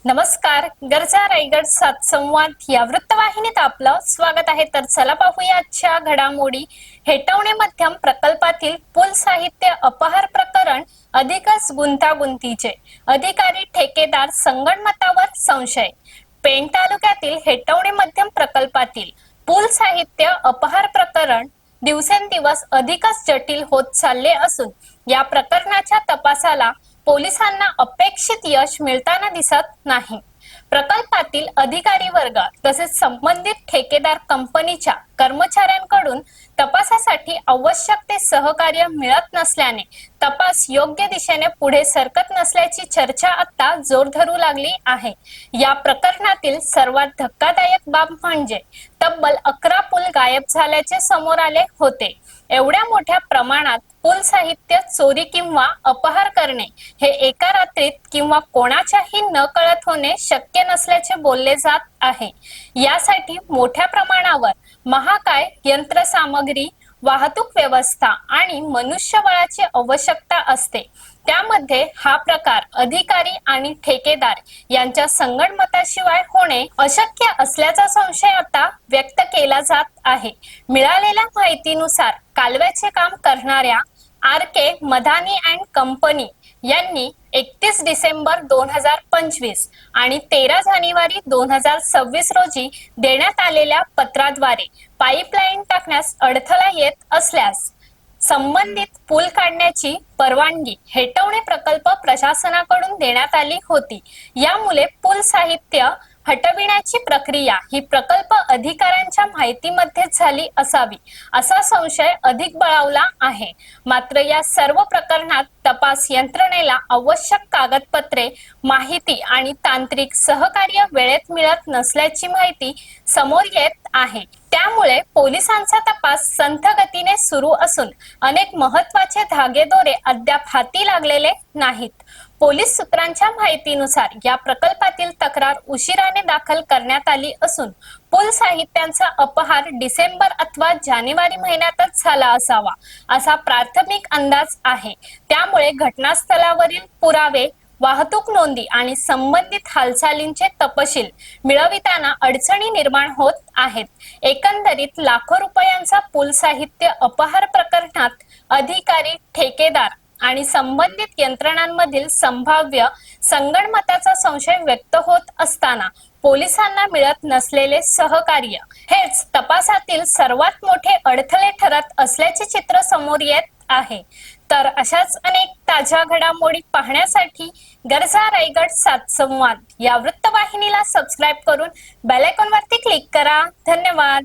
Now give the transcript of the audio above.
नमस्कार. गरजा रायगड सात संवाद या वृत्तवाहिनीत आपलं स्वागत आहे. तर चला पाहूया आजच्या घडामोडी. हेटवणे मध्यम प्रकल्पातील पूल साहित्य अपहार प्रकरण अधिकच गुंतागुंतीचे. अधिकारी ठेकेदार संगणमतावर संशय. पेण तालुक्यातील हेटवणे मध्यम प्रकल्पातील पूल साहित्य अपहार प्रकरण दिवसेंदिवस अधिकच जटिल होत चालले असून या प्रकरणाच्या तपासाला पोलिसांना अपेक्षित यश मिळताना दिसत नाही. प्रकल्पातील अधिकारी वर्ग तसेच संबंधित ठेकेदार कंपनीच्या कर्मचाऱ्यांकडून तपासासाठी आवश्यक ते सहकार्य मिळत नसल्याने तपास योग्य दिशेने पुढे सरकत नसल्याची चर्चा आता जोर धरू लागली आहे. या प्रकरणातील सर्वात धक्कादायक बाब म्हणजे तब्बल 11 पूल गायब झाल्याचे समोर आले होते. एवढ्या मोठ्या प्रमाणात पूल साहित्य चोरी किंवा अपहार करणे हे एका रात्रीत किंवा कोणाच्याही नकळत होणे शक्य नसल्याचे बोलले जात आहे. यासाठी मोठ्या प्रमाणावर महाकाय यंत्रसामग्री, वाहतूक व्यवस्था आणि मनुष्यबळाची आवश्यकता असते. त्यामध्ये हा प्रकार अधिकारी आणि ठेकेदार यांच्या संगणमताशिवाय होणे अशक्य असल्याचा संशय आता व्यक्त केला जात आहे. मिळालेल्या माहितीनुसार कालव्याचे काम करणाऱ्या RK मधानी अँड कंपनी यांनी 31 डिसेंबर 2025 आणि 13 जानेवारी 2026 रोजी देण्यात आलेल्या पत्राद्वारे पाईपलाईन टाकण्यास अडथळा येत असल्यास संबंधित पूल काढण्याची परवानगी हेटवणे प्रकल्प प्रशासनाकडून देण्यात आली होती. यामुळे पूल साहित्य हटविण्याची प्रक्रिया ही प्रकल्प अधिकाऱ्यांच्या माहितीमध्येच झाली असावी असा संशय अधिक बळावला आहे. मात्र या सर्व प्रकरणात तपास यंत्रणेला आवश्यक कागदपत्रे, माहिती आणि तांत्रिक सहकार्य वेळेत मिळत नसल्याची माहिती समोर येत आहे. त्यामुळे पोलिसांचा तपास संथ गतीने सुरू असून अनेक महत्त्वाचे धागेदोरे अद्याप हाती लागलेले नाहीत. पोलीस सूत्रांच्या माहितीनुसार या प्रकल्पातील तक्रार उशिराने दाखल करण्यात आली असून पूल साहित्यांचा अपहार डिसेंबर अथवा जानेवारी महिन्यातच झाला असावा असा प्राथमिक अंदाज आहे. त्यामुळे घटनास्थळावरील पुरावे, वाहतूक नोंदी आणि संबंधित हालचालींचे तपशील मिळविताना अडचणी निर्माण होत आहेत. एकंदरीत लाखो रुपयांचा पूल साहित्य अपहार प्रकरणात अधिकारी, ठेकेदार आणि संबंधित यंत्रणांमधील संभाव्य संगणमताचा संशय व्यक्त होत असताना पोलिसांना मिळत नसलेले सहकार्य हेच तपासातील सर्वात मोठे अडथळे ठरत असल्याचे चित्र समोर येत आहे. तर अशाच अनेक ताज्या घडामोडी पाहण्यासाठी गरजा रायगड सात संवाद या वृत्तवाहिनीला सबस्क्राईब करून बेल आयकॉन वरती क्लिक करा. धन्यवाद.